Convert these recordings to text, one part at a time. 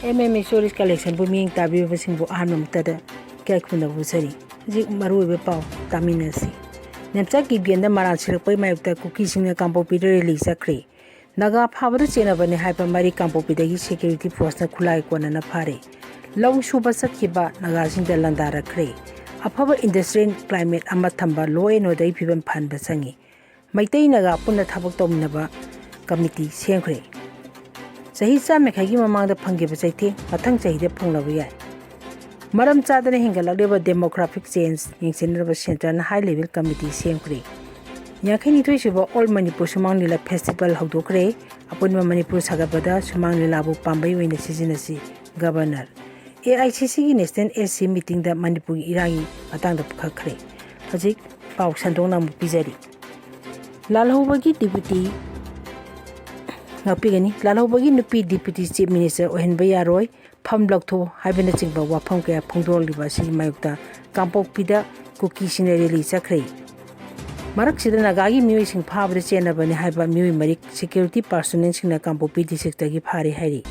MMA Stories Collection Booming Tabi Singbo Hanum Tada Kakuna Busari, Zik Maru Pau, Taminasi. Nemcha Kipgen the mral sirkpagi mayokta kukisingna kangpokpida release chtkhre. Naga Pabada Chenabani Hypermari Kangpokpida security force na Kulai Kwana Pare. Long Suba Sakiba Nagazing the Landara Kre. Apaba industrial climate Amatamba law and order Pivan Pan Basangi. Maitay Naga Puna Tabak Dominaba Committee Chtkhre. Sahisa Mekagi among the Pangibasati, Matang Sahida Panglavia. Madam Chadana Hingalaba demographic change in Senator Center and High Level Committee Chtkhre. Yakini to Shiva all Manipur Sumang Lila Festival Haudokre, upon Manipur Sagabada, Sumang Lilabu Pambai in the season Governor. AICC in Eastern SC meeting the Manipur Iragi, Atang the Chtkhre. Hazik, Pau Santona Pizari. Lalhobagi Deputy Napigani, Lalhobagi Nupi Deputy Chief Minister Ohenbaya Roy, Pam Blokto, Hibanating Wapanga, Pongdol Libasi Mayokta, Kangpokpida, kukisingna release chtkhre. Maraksida Nagagi Musing Pabri Chenabani Hiba Mu Marik security personnel in the Kangpokpida district Pari Hari.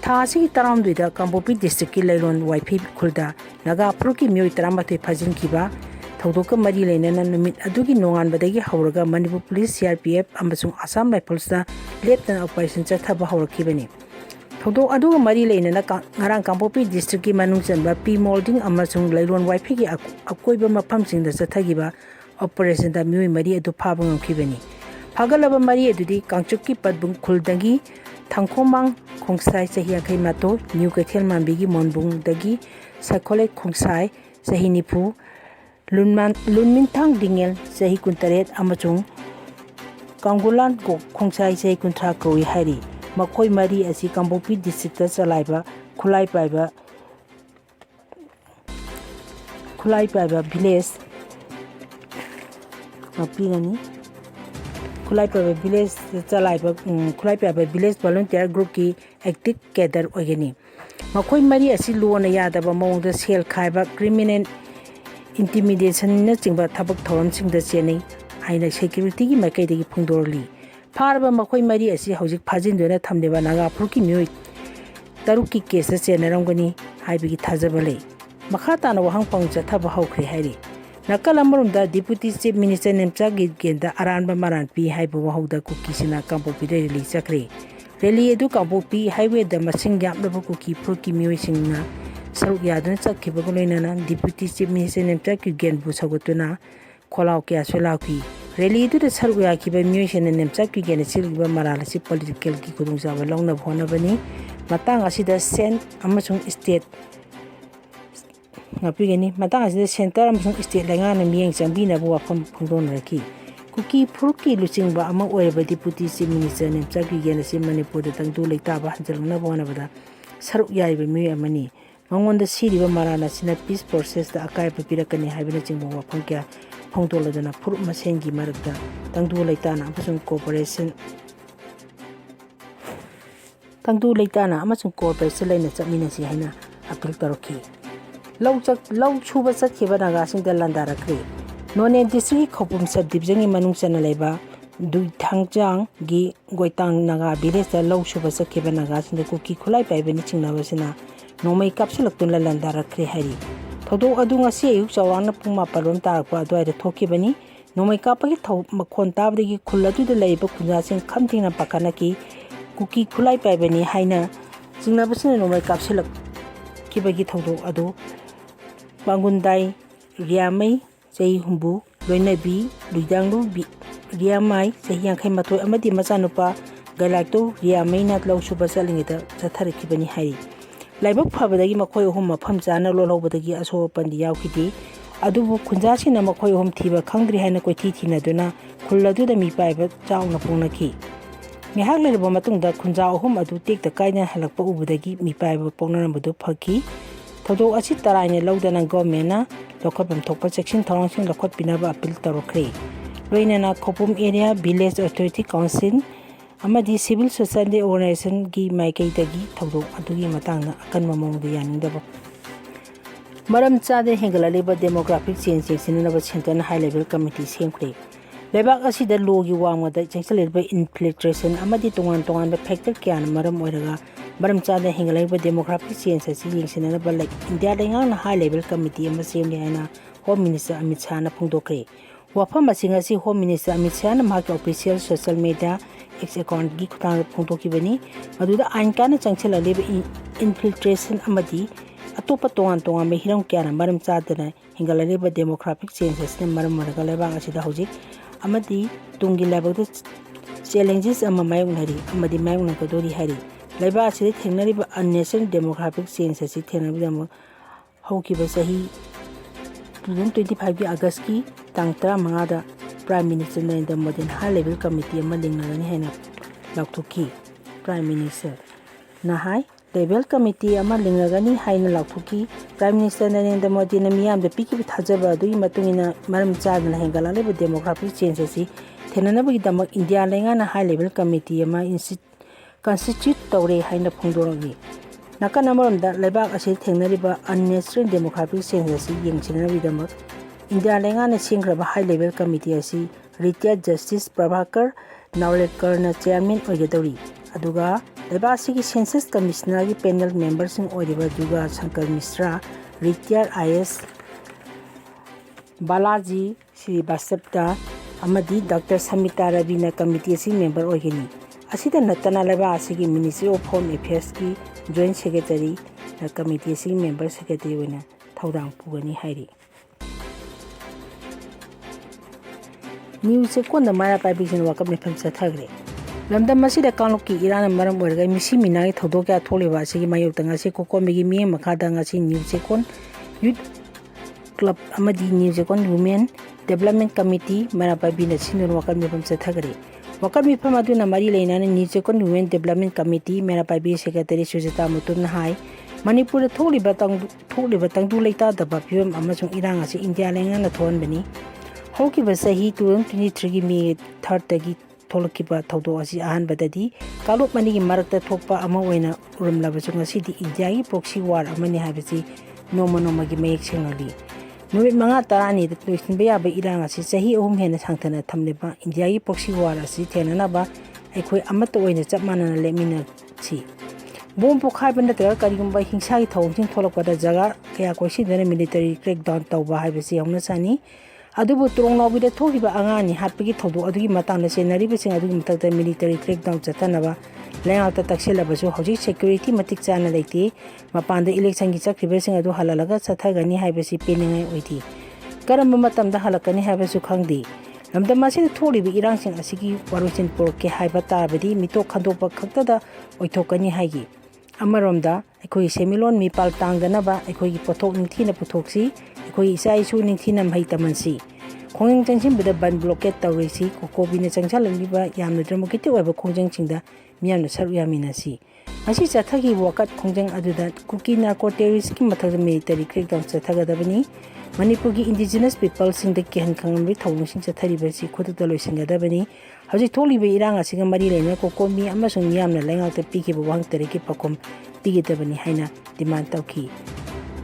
Tasi Taram with the Kangpokpida district Laylon YP Kulda, Naga Proki Mu Tramate Pazin Kiba, Todoka Marilena and Adugi Nongan Badagi Hauraga, Manipur Police, CRPF, Amazon Assam Rifles, Lieutenant Operation Chataba Haur Kibani. Todo Adu Marilena Narang Kangpokpida district Manungsan, P molding Amazon Laylon YP Akoiba pumping the Satagiba operation the Mu Maria to Pabung Kibani. Pagalaba Maria to the Kangchuki Padbung Kuldangi, Tangkomang, Kongsai Sahia Kaimato, New Katel Mambigi Monbung Dagi, Sakole Kongsai, Sahinipu, Lunmintang Dingel, Sahikuntaret Amazon, Kangulan Kongsai Sahikuntra Koi Hari. Makoi Mari as he Kangpokpida district Salaiba, Kulai Paiba village, Kulai Paiba village Salaiba, Kulai Paiba village volunteer group ki active gather organi. Makoi Mari as he Luana Yadaba among the Shell Kaiba, criminal intimidation, nothing but Tabak Town sing the Jenny, Aina security Makadi Pundorli. Parba Makoi Mari as he Hosic Pazin Dona Tamdeva Naga Pruki Mui Taruki cases and Rangoni, Hibigi Tazabale. Makata no Hang Pong Jataba Hokri Hari. Nakalamurunda Deputy Chief Minister Nemcha Kipgen the Aranba Maran P Hibo Hoda Kukisingna Kangpokpida release chtkhre. Rally Edu Kangpokpida Highway the Masing Yap Kuki Pruki Muisingna Saruk Yadun Sakibagolina Deputy Chief Minister Nemcha Kipgen Busagotuna Kolau Kiasulaki. Rally to the Saruyaki by Musin and Nemcha Kipgen Silva Maralasi political Kikudunza along the Honabani, Matang Asida Sen Amazon State Napigani, Matang as the center Amazon State Langan and Yang Zambina Buapam Pundonaki. Kuki Pruki Lucing by among wherever Deputy Chief Minister Nemcha Kipgen as Manipur the Tandu Letaba Hanselna Bonavada, Saruyai by Mu Mani. Among the city of Marana Sina peace process the Akai Pirakani Hibanating Wapanka. Pongdoladana Pur Masengi Marata, Tangdu Laitana, Amazon Corporation Tangdu Laitana, Amazon Corporation Lena Minasi Hina, Apil Taroki. Low Chuba Sakibanagasing the Landara Kre. No name district Kopum subdivision in Manungsan Leba, Du Tangjang, Gi, Goitang Naga, Bilis, the Low Chuba Sakibanagas in the Cookie Kulai by Beniching Navasina, no make capsule to the Landara Kre Hari. Todo Adunga Sea, Sawana Puma Palonta, Quadra Tokibani, no make up a Macontabri Kula to the labor Kunasin Kantina Pakanaki, Cookie Kulai Pabani, Haina, Zinabasin, no make up Silk Kibagi Todo Ado, Bangundai, Riamai, Say Humbu, Renabi, Ludangu, Riamai, Say Yankamato, Amadi Masanupa, Galacto, Riamai, not low super selling it, Satari Kibani Hai. Laibok Pabadagi Makoi Home of Pamzana Lolo Badagi Aso Pandiaukiti, Adubu Kunzashi Namakoi Home Tiba, Kangri Hanakwiti Naduna, Kuladu the Mipa, Town of Ponaki. Mihagla Bomatunda Kunza Home Adu take the Kaina Halakpo Ubadagi, Mipa Ponamadu Paki, Todo Asitarana Laudan and Gomena, Lokopam Topa section, Townsing Lokot Pinaba Apil Tarokre. Loinana Kopum area, Village Authority Council. Amadi civil society organization gi Maikei Dagi, Todo Adugi Matanga, Akan Mamong the Yanindabo. Madam Chade Hingalaliba demographic changes in another center high level committee Chtkhre. Lebak asi the logi wang with the chancellor by infiltration, Amadi Tongan the factor can Madam Oraga, maram chana hingalaiba demographic change asi yengsinanaba like India lengang na high level committee ama semni haina Home Minister Amit Shah na phungdokre wafam asing asi Home Minister Amit Shah na mahaki official social media X account gi khutang phungdokibani maduda ain kana changchela leba infiltration amadi atopa tongan tongan me hiram kyana maram chadana hingalaiba demographic changes na maram marga leba asida hojik amadi tungi level da challenges ama mayonari amadi mayong kadori hari laiba asiri thengnariba unnecessary demographic change asi thengnabidamo haukiba sahi 2025 ki August ki tang 15 da Prime Minister Narendra Modi high level committee ama lingnagani haina lauktuki Prime Minister na high level committee ama lingnagani haina lauktuki Prime Minister Narendra Modi na miyam da piki thajaba dui matungina maram chadna hengalale demographic change asi thenanabagi damak India lenga na high level committee ama constitute tawre haina phungdoragi naka namaram da lebak asi thengnariba unnecessary demographic change asi yengchinanabi damak India lenga na singraba high level committee asi retired justice Prabhakar Nawlekar na chairman oigadori aduga lebak asi census commissioner gi panel members sing oidiba duga Shankar Mishra retired IS Balaji Srivastava amadi Dr. Samita Ravi na committee asi member oigini asida natana leba asigi Ministry of Home Affairs ki Joint Secretary na committee asigi member secretary wena thaudang pugani hairi news ko na mara publication wakam ne pham chtkhre lamdam masida kanloki Iran maram orga misi minai thodo kya tholeba asigi mayokta ngasi ko komigi mi makhada ngasi news kon youth club amadi news kon women development committee mara publication sinur wakam ne pham chtkhre wakar mifam aduna mari leina news kon women development committee mera paibi secretary Sujata Mutun hai Manipur tholi batang du leita da bapyum amasung irang asi India lenga na thon bani hoki basahi 2023 gi mi 3rd tagi tholki ba thodo asi ahan badadi kalop mani gi marakta thokpa ama oina urumla basung asi di India gi proxy war amani habisi noma gi mayek singali numit manga tarani da tuisin be ya ba irang asi sahi ohum hena sangthana thamleba India gi proxy war asi thenana ba aikhoi amata oina chapmana lemina chi bom pokhai banda tra karigumba hingsa gi thawjing tholakpada jaga kaya koisi dana military crackdown tawba habisi hamna sani adubu turongnawi da thogiba angani hapigi thodu adugi matang na senari besing adugi matakta military crackdown chatanaba lengata taksela basu hoji security matik chana leiti mapanda election gi chakribe sing adu halalaga chathagani haibasi peningai oiti karam matamda halakani haibasu khangdi lamdama se tholi bi irang sing asigi waruchin porke haiba tabadi mito khandokpa khaktada oithokani haigi amaromda ekhoi semilon mi pal tangdanaba ekhoi gi pothok ningthina puthoksi ekhoi isai su ningthina mai tamansi khongeng changsim bida ban blockade tawrisi kokobina changchalanliba yamna dramokiti oiba khongjang chingda miyamna saru yaminasi asi chathagi wakat khongjang aduda kukina ko terrorist ki mathagda military crackdown chathagadabani Manipur ki indigenous people sing the kehan khangamri thawung sing chathari basi khoduta loisingadabani haji tholi be irang asiga mari lena kokomi amasung miyamna lengaw te piki bo wang tereki pakom pigidabani haina demand tawki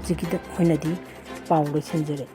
jikida hoinadi pawlo senjere